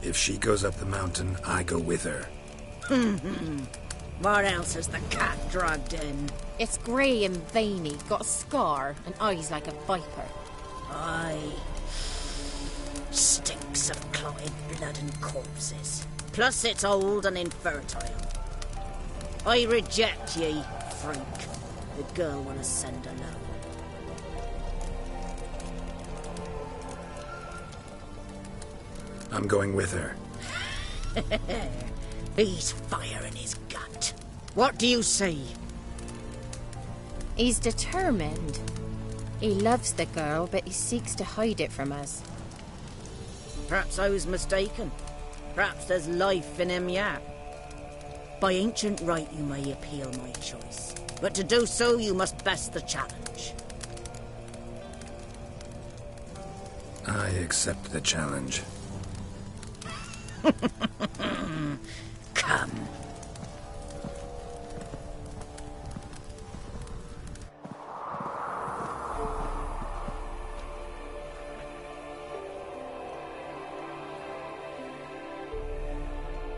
If she goes up the mountain, I go with her. What else has the cat dragged in? It's grey and veiny, got a scar, and eyes like a viper. Aye. Stinks of clotted blood and corpses. Plus it's old and infertile. I reject ye, freak. The girl will ascend alone. I'm going with her. He's fire in his gut. What do you say? He's determined. He loves the girl, but he seeks to hide it from us. Perhaps I was mistaken. Perhaps there's life in him yet. By ancient right you may appeal my choice, but to do so you must best the challenge. I accept the challenge. Come.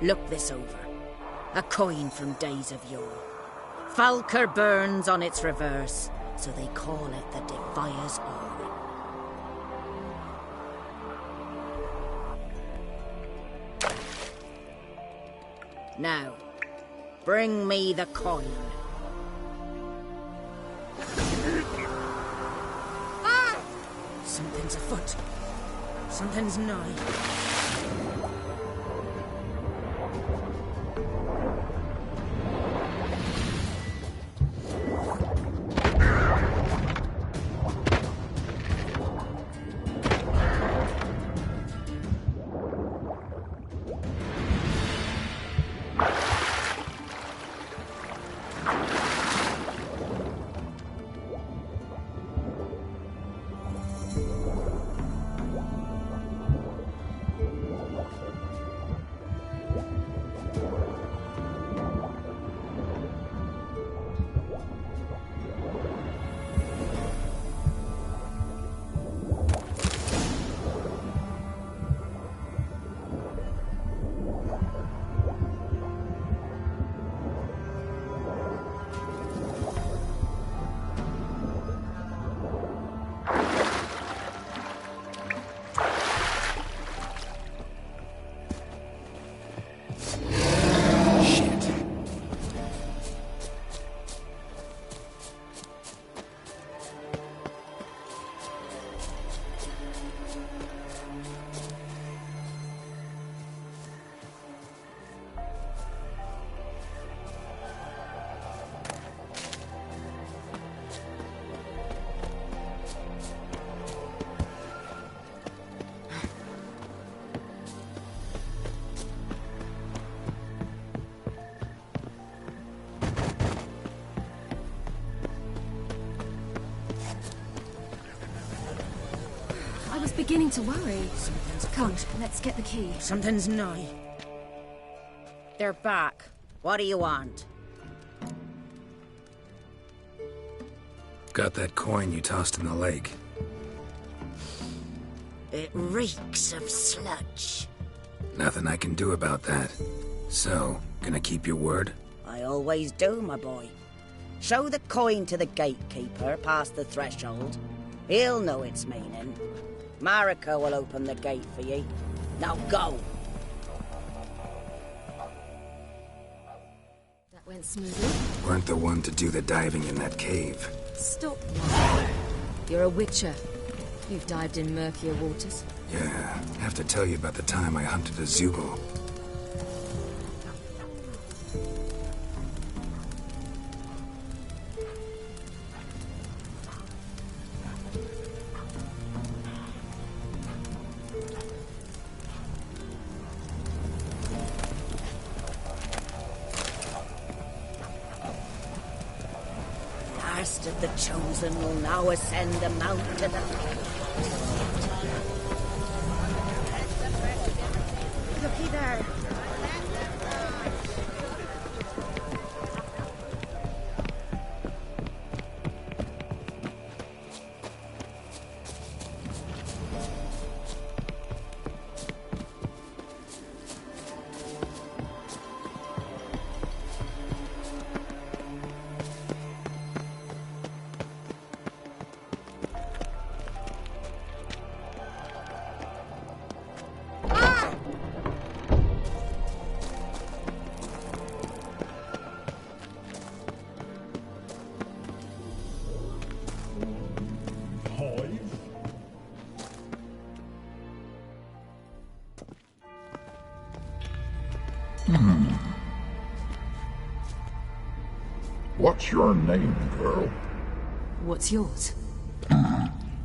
Look this over. A coin from days of yore. Falker burns on its reverse, so they call it the Defier's Ore. Now, bring me the coin. Something's afoot. Something's nigh. Beginning to worry. Come, let's get the key. Something's nigh. They're back. What do you want? Got that coin you tossed in the lake. It reeks of sludge. Nothing I can do about that. So, gonna keep your word? I always do, my boy. Show the coin to the gatekeeper past the threshold. He'll know its meaning. Marika will open the gate for ye. Now go! That went smoothly. Weren't the one to do the diving in that cave. Stop. You're a witcher. You've dived in murkier waters. Yeah, have to tell you about the time I hunted a Zeugle. Last of the chosen will now ascend the mountain of... Looky there. What's your name, girl? What's yours?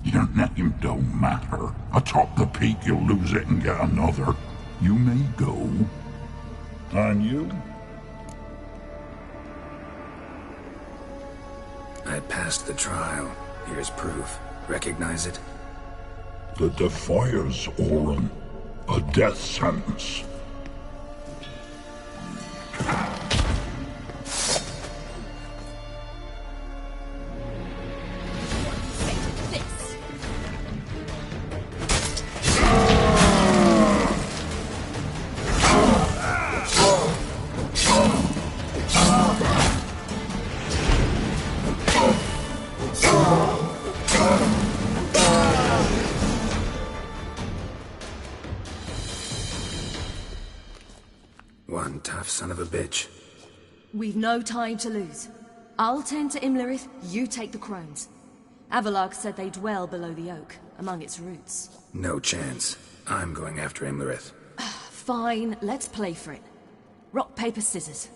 Your name don't matter. Atop the peak, you'll lose it and get another. You may go. And you? I passed the trial. Here's proof. Recognize it? The Defier's Orin. A death sentence. One tough son of a bitch. We've no time to lose. I'll tend to Imlerith, you take the crones. Avalark said they dwell below the oak, among its roots. No chance. I'm going after Imlerith. Fine, let's play for it. Rock, paper, scissors.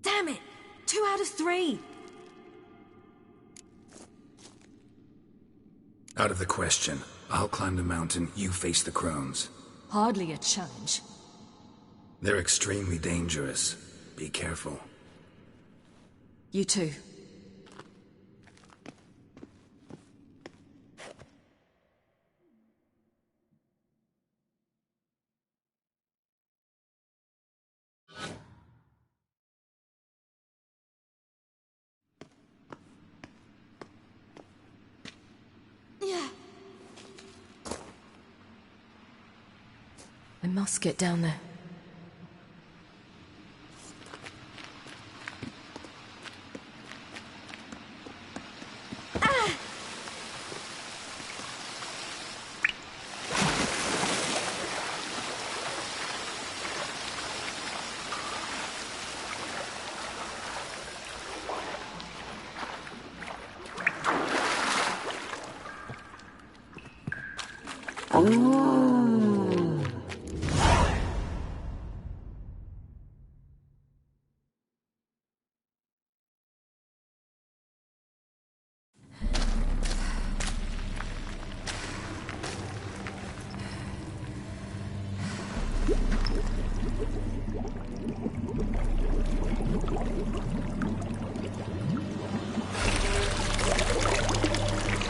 Damn it! 2 out of 3! Out of the question. I'll climb the mountain, you face the crones. Hardly a challenge. They're extremely dangerous. Be careful. You too. I must get down there.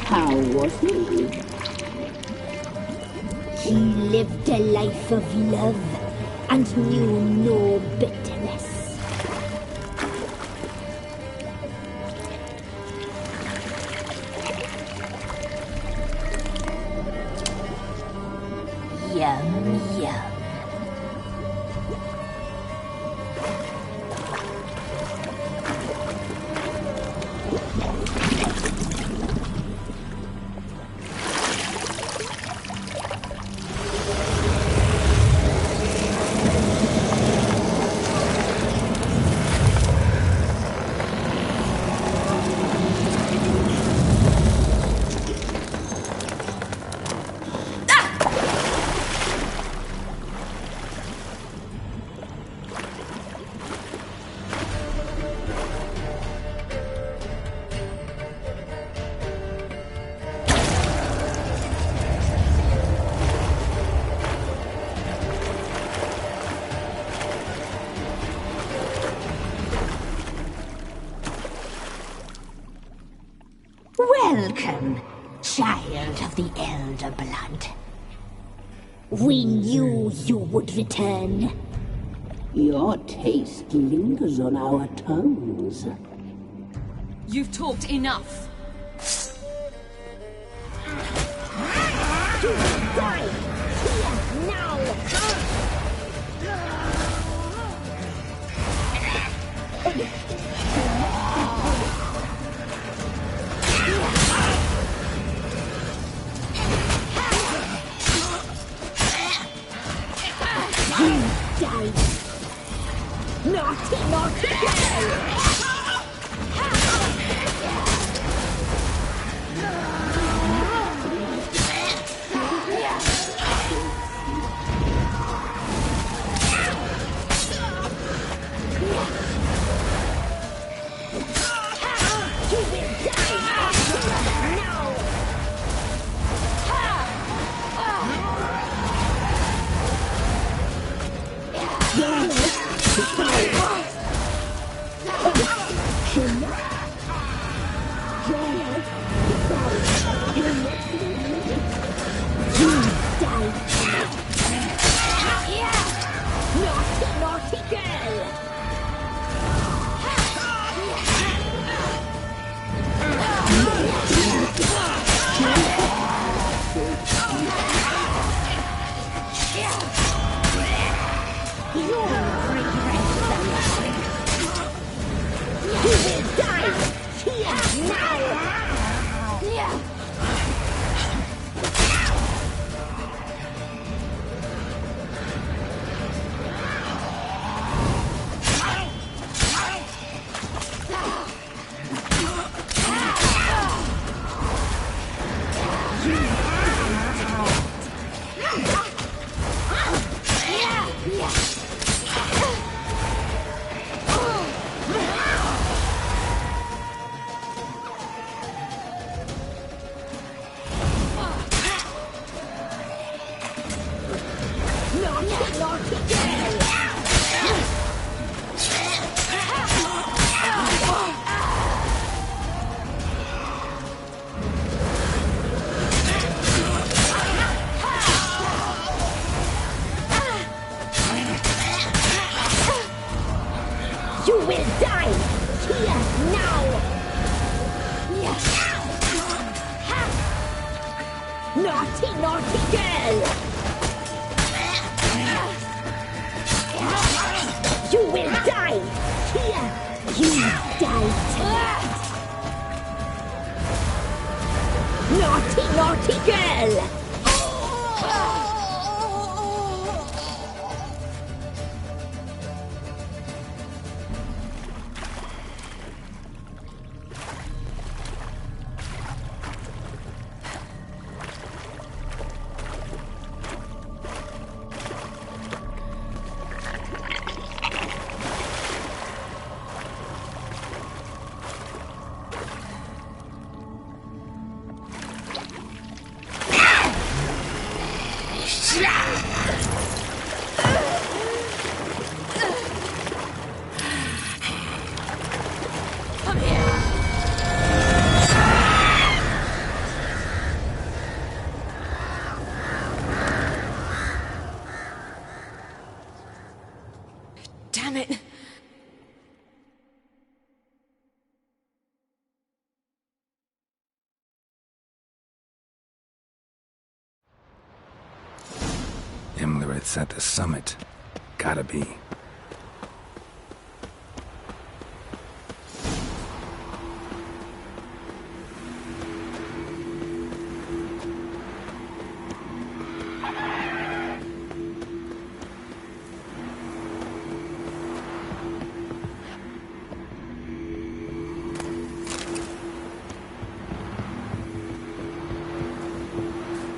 How was he? He lived a life of love and knew no bitterness. Yum, yum. Welcome, child of the Elder Blood. We knew you would return. Your taste lingers on our tongues. You've talked enough. Die! Here, now! Die! Naughty, naughty girl! Damn it! Imlerith's at the summit. Gotta be.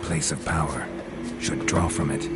Place of power. Should draw from it.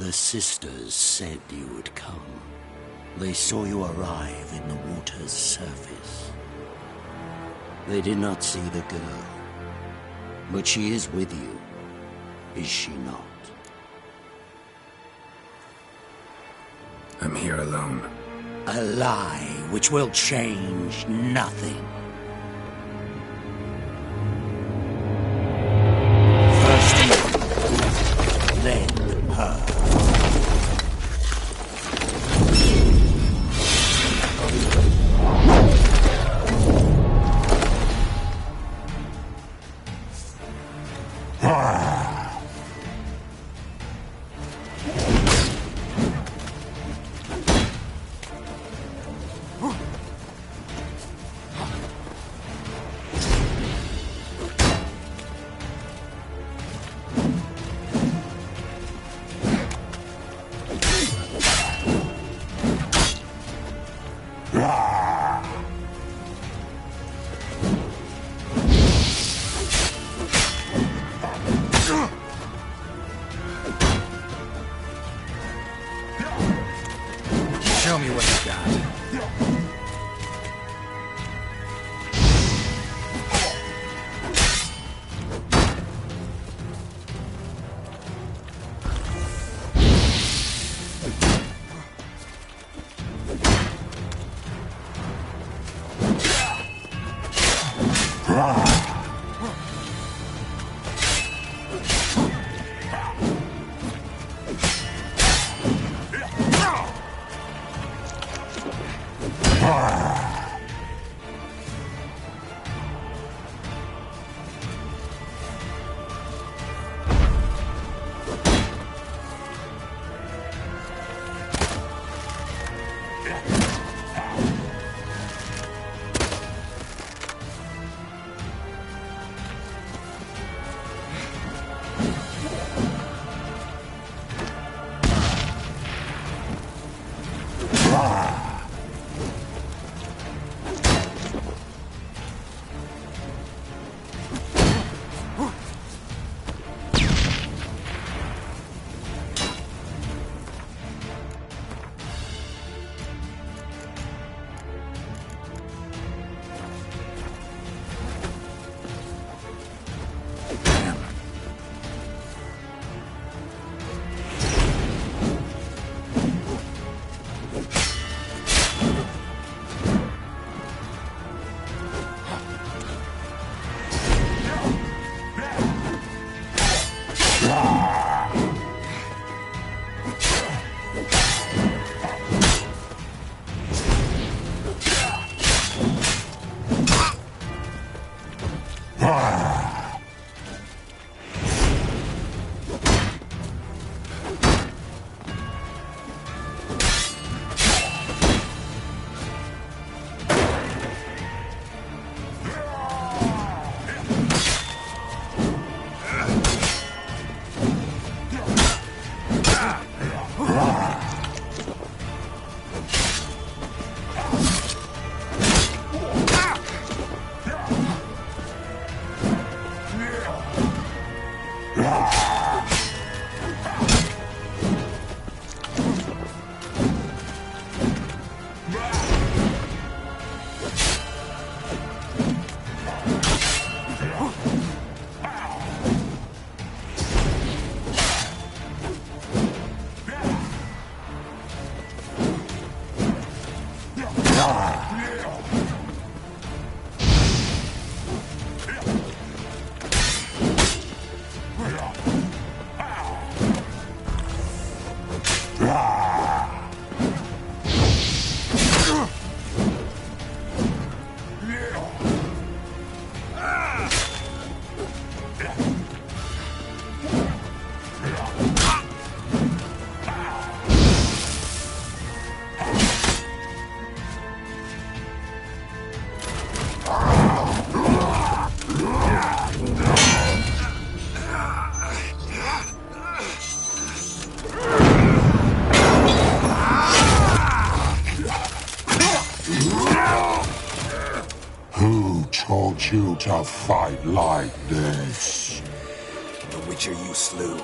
The sisters said you would come. They saw you arrive in the water's surface. They did not see the girl. But she is with you, is she not? I'm here alone. A lie which will change nothing. First you, then her. Show me what you got. taught you to fight like this? The Witcher you slew.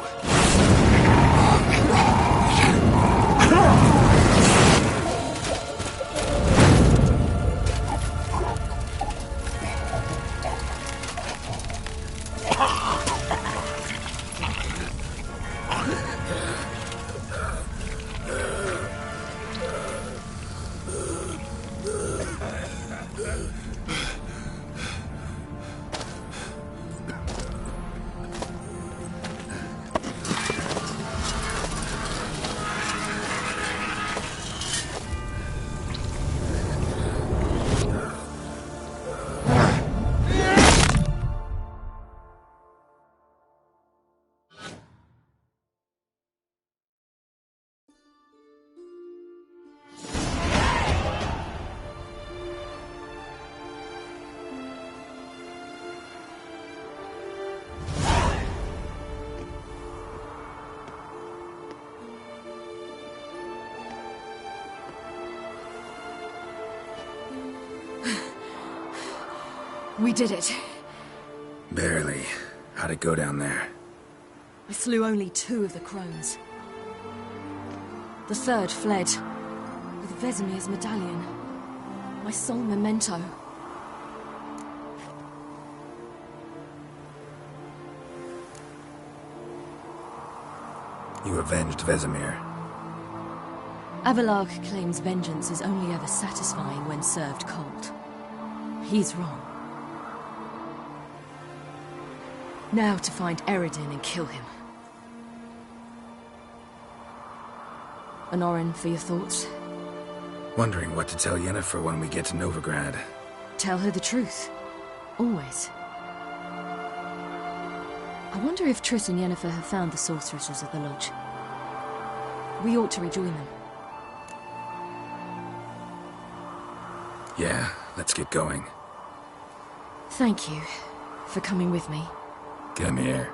We did it. Barely. How'd it go down there? I slew only 2 of the crones. The third fled, with Vesemir's medallion. My sole memento. You avenged Vesemir. Avalark claims vengeance is only ever satisfying when served cold. He's wrong. Now to find Eredin and kill him. Honorin, for your thoughts? Wondering what to tell Yennefer when we get to Novigrad. Tell her the truth. Always. I wonder if Triss and Yennefer have found the sorceresses of the Lodge. We ought to rejoin them. Yeah, let's get going. Thank you for coming with me. Come here.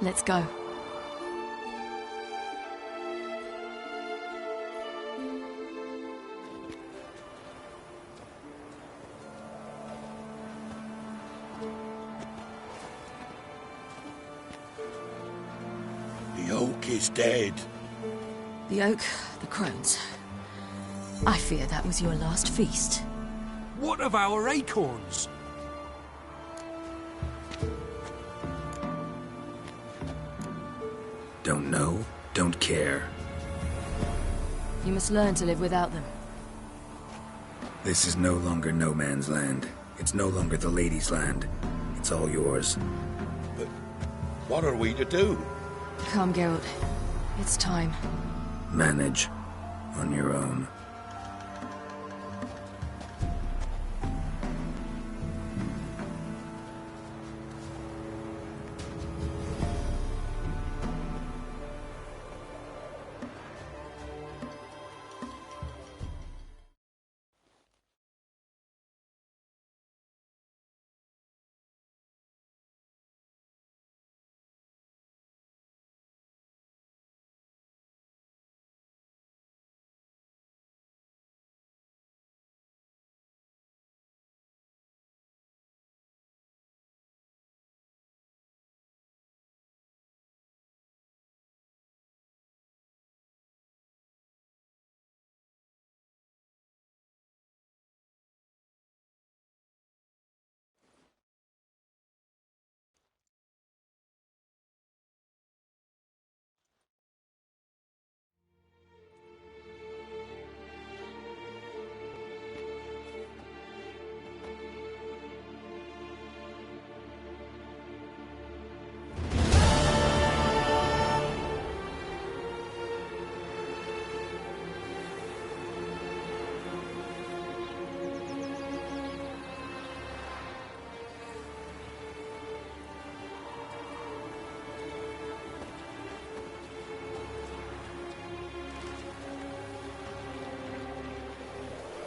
Let's go. The oak is dead. The oak, the crones. I fear that was your last feast. What of our acorns? Don't know, don't care. You must learn to live without them. This is no longer no man's land. It's no longer the lady's land. It's all yours. But what are we to do? Come, Geralt. It's time. Manage. On your own.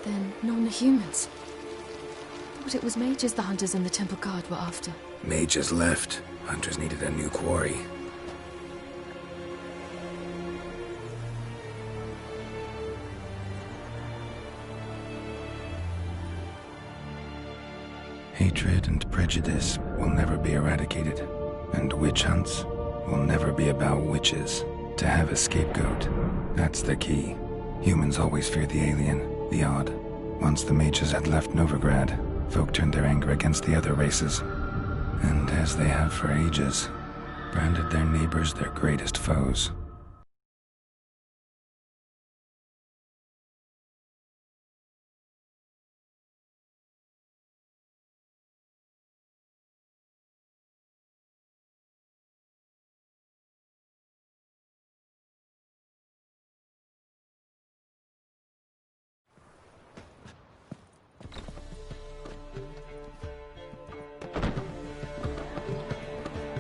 Then none the humans. Thought it was mages the hunters and the temple guard were after. Mages left. Hunters needed a new quarry. Hatred and prejudice will never be eradicated, and witch hunts will never be about witches. To have a scapegoat, that's the key. Humans always fear the alien, the odd. Once the mages had left Novigrad, folk turned their anger against the other races, and as they have for ages, branded their neighbors their greatest foes.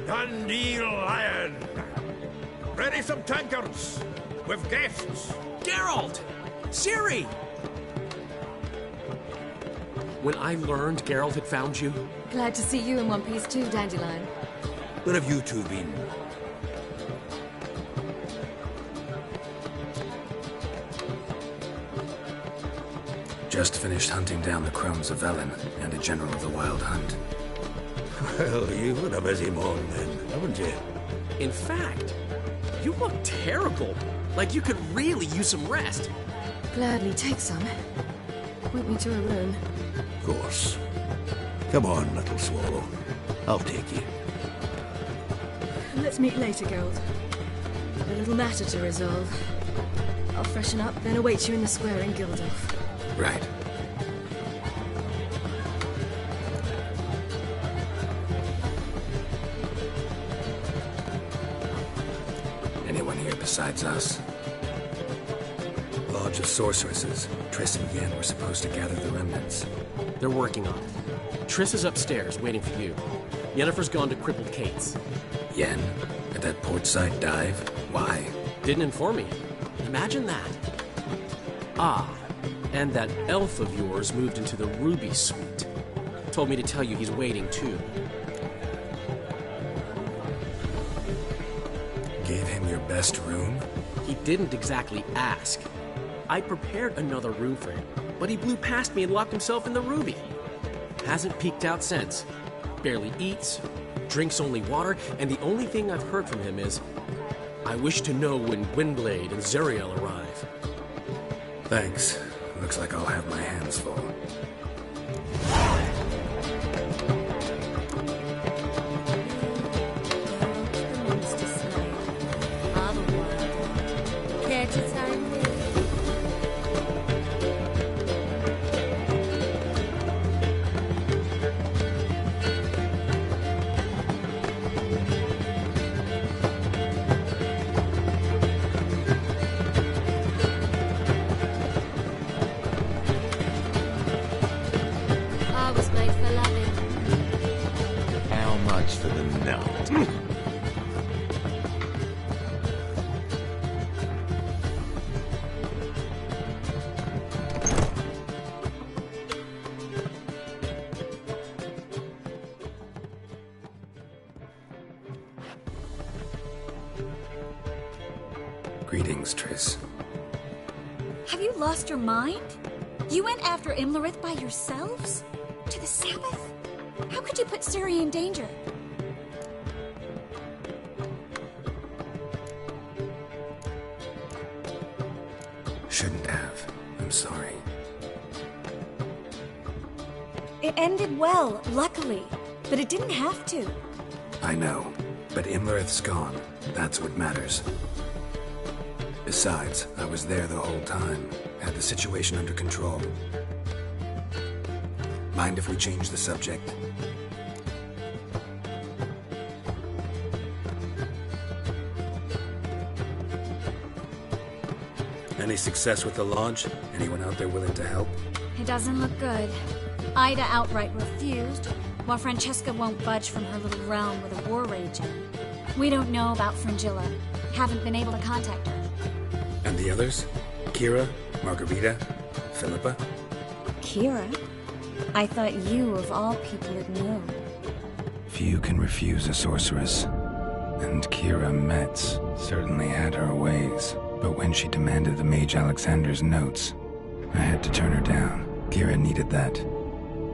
Dundee Lion! Ready some tankards! With guests! Geralt! Ciri! When I learned Geralt had found you, Glad to see you in one piece too, Dandelion. Where have you two been? Just finished hunting down the crones of Velen and a general of the Wild Hunt. Well, you've had a busy morning then, haven't you? in fact, you look terrible. Like you could really use some rest. Gladly take some. Point me to a room. Of course. Come on, little swallow. I'll take you. Let's meet later, Geralt. A little matter to resolve. I'll freshen up, then await you in the square in Gildorf. Right. Anyone here besides us? Lodge of Sorceresses. Triss and Yen were supposed to gather the remnants. They're working on it. Triss is upstairs, waiting for you. Yennefer's gone to Crippled Kate's. Yen? At that portside dive? Why? Didn't inform me. Imagine that. Ah, and that elf of yours moved into the Ruby Suite. Told me to tell you he's waiting, too. Gave him your best room? He didn't exactly ask. I prepared another room for him, but he blew past me and locked himself in the Ruby. Hasn't peeked out since. Barely eats, drinks only water, and the only thing I've heard from him is, I wish to know when Gwynblade and Zeriel arrive. Thanks. Looks like I'll have my hands full. Care to time me? I was made for loving. How much for the note? Greetings, Triss. Have you lost your mind? You went after Imlerith by yourselves? To the Sabbath? How could you put Ciri in danger? Shouldn't have. I'm sorry. It ended well, luckily. But it didn't have to. I know. But Imlerith's gone. That's what matters. Besides, I was there the whole time. Had the situation under control. Mind if we change the subject? Any success with the launch? Anyone out there willing to help? It doesn't look good. Ida outright refused, while Francesca won't budge from her little realm with a war raging. We don't know about Fringilla. Haven't been able to contact her. And the others? Kira? Margarita? Philippa? Kira? I thought you, of all people, would know. Few can refuse a sorceress. And Kira Metz certainly had her ways. But when she demanded the Mage Alexander's notes, I had to turn her down. Kira needed that.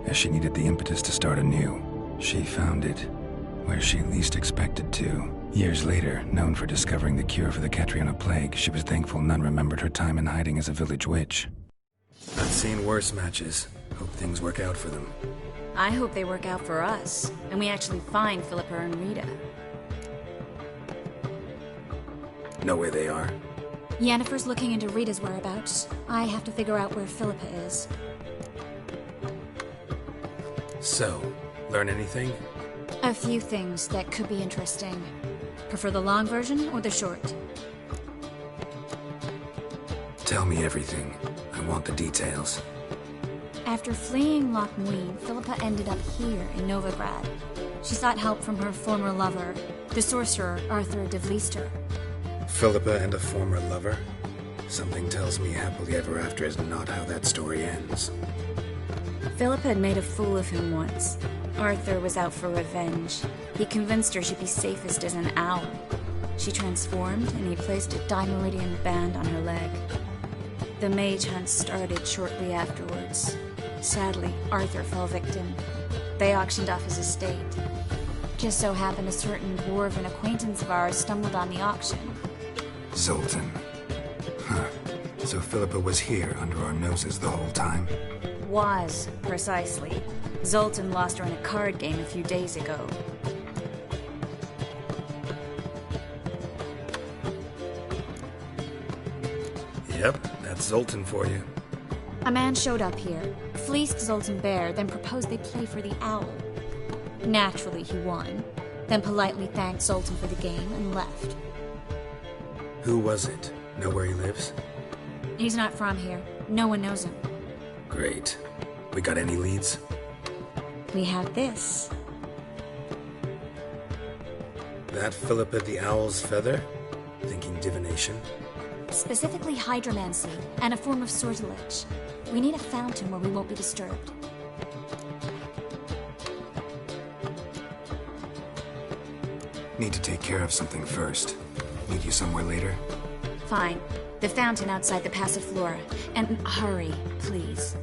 as she needed the impetus to start anew. She found it where she least expected to. Years later, known for discovering the cure for the Catriona plague, she was thankful none remembered her time in hiding as a village witch. I've seen worse matches. Hope things work out for them. I hope they work out for us, and we actually find Philippa and Rita. Know where they are? Yennefer's looking into Rita's whereabouts. I have to figure out where Philippa is. So, learn anything? A few things that could be interesting. Prefer the long version or the short? Tell me everything. I want the details. After fleeing Loch Muin, Philippa ended up here in Novigrad. She sought help from her former lover, the sorcerer Arthur de Vlister. Philippa and a former lover? Something tells me happily ever after is not how that story ends. Philippa had made a fool of him once. Arthur was out for revenge. He convinced her she'd be safest as an owl. She transformed, and he placed a Dimeridian band on her leg. The mage hunt started shortly afterwards. Sadly, Arthur fell victim. They auctioned off his estate. Just so happened a certain dwarven acquaintance of ours stumbled on the auction. Zoltan. Huh. So Philippa was here under our noses the whole time? Was, precisely. Zoltan lost her in a card game a few days ago. Yep, that's Zoltan for you. A man showed up here, fleeced Zoltan bare, then proposed they play for the owl. Naturally, he won, then politely thanked Zoltan for the game and left. Who was it? Know where he lives? He's not from here. No one knows him. Great. We got any leads? We have this. That Philippa the Owl's feather? Thinking divination? Specifically hydromancy, and a form of sortilege. We need a fountain where we won't be disturbed. Need to take care of something first. Meet you somewhere later? Fine. The fountain outside the Passiflora. And hurry, please.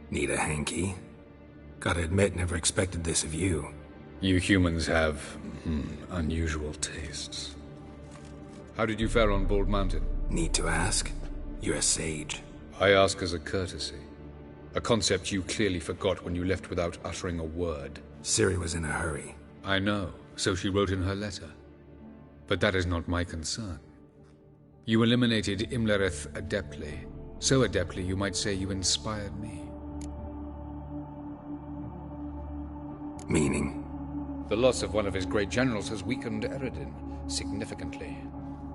Need a hanky? Gotta admit, never expected this of you. You humans have, unusual tastes. How did you fare on Bald Mountain? Need to ask? You're a sage. I ask as a courtesy. A concept you clearly forgot when you left without uttering a word. Ciri was in a hurry. I know, so she wrote in her letter. But that is not my concern. You eliminated Imlerith adeptly. So adeptly you might say you inspired me. Meaning? The loss of one of his great generals has weakened Eredin significantly.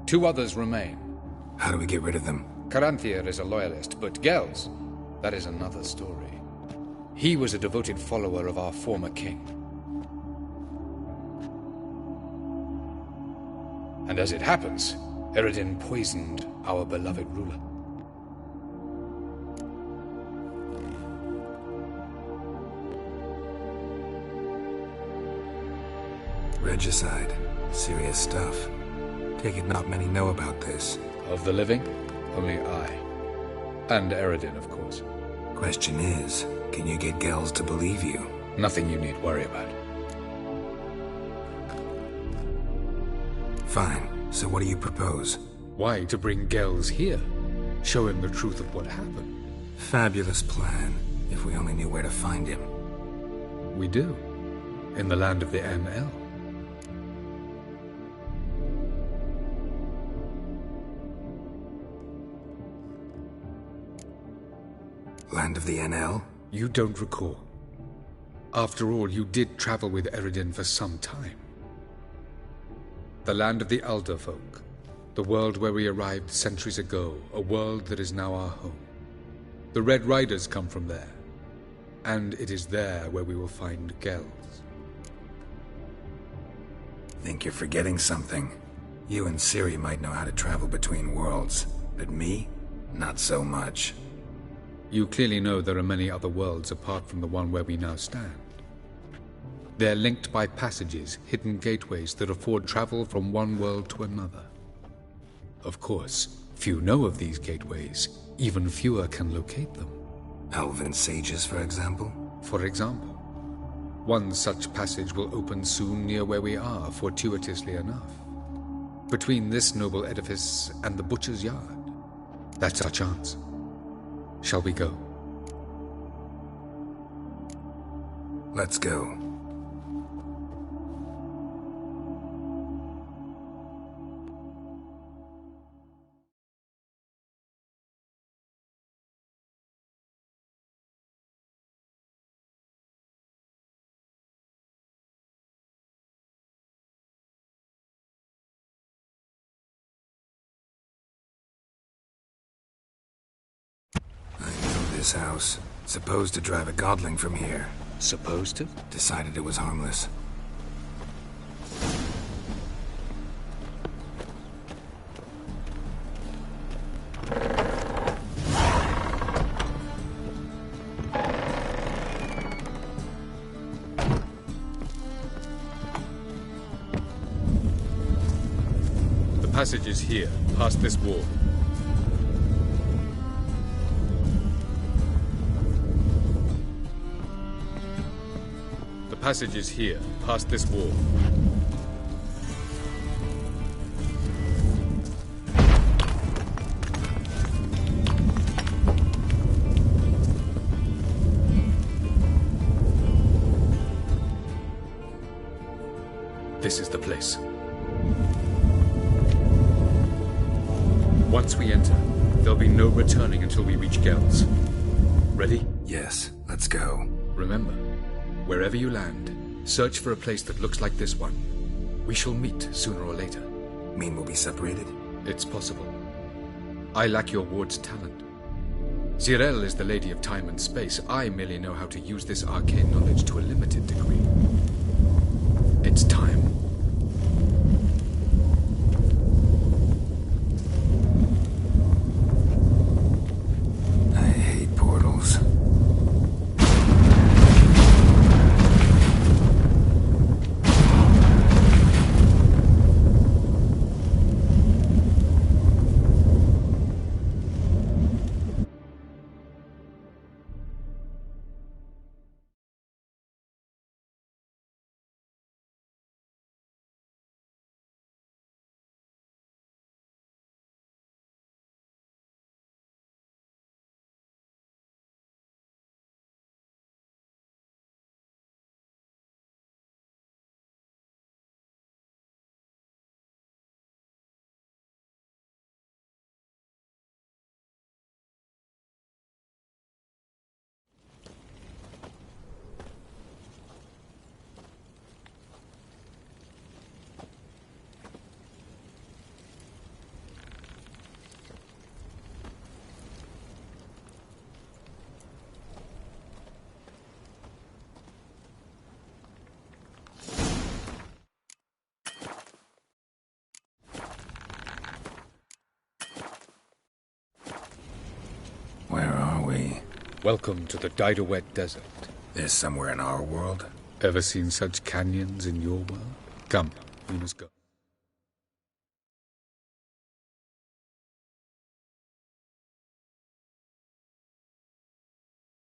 2 others remain. How do we get rid of them? Caranthir is a loyalist, but Gels, that is another story. He was a devoted follower of our former king. And as it happens, Eredin poisoned our beloved ruler. Regicide. Serious stuff. Take it not many know about this. Of the living, only I. And Eredin, of course. Question is, can you get Gels to believe you? Nothing you need worry about. Fine. So what do you propose? Why, to bring Gels here. Show him the truth of what happened. Fabulous plan, if we only knew where to find him. We do. In the land of the ML. Land of the NL? You don't recall. After all, you did travel with Eredin for some time. The land of the Elder folk. The world where we arrived centuries ago. A world that is now our home. The Red Riders come from there. And it is there where we will find Gels. Think you're forgetting something. You and Ciri might know how to travel between worlds, but me? Not so much. You clearly know there are many other worlds apart from the one where we now stand. They're linked by passages, hidden gateways that afford travel from one world to another. Of course, few know of these gateways. Even fewer can locate them. Elven sages, for example? For example. One such passage will open soon near where we are, fortuitously enough. Between this noble edifice and the butcher's yard. That's our chance. Shall we go? Let's go. This house. Supposed to drive a godling from here. Supposed to? Decided it was harmless. The passage is here, past this wall. The passage is here, past this wall. This is the place. Once we enter, there'll be no returning until we reach Gels. Ready? Yes, let's go. Remember, wherever you land, search for a place that looks like this one. We shall meet sooner or later. Mean we'll be separated? It's possible. I lack your ward's talent. Zirel is the lady of time and space. I merely know how to use this arcane knowledge to a limited degree. It's time. I hate portals. Welcome to the Didowet Desert. This somewhere in our world? Ever seen such canyons in your world? Come, we must go.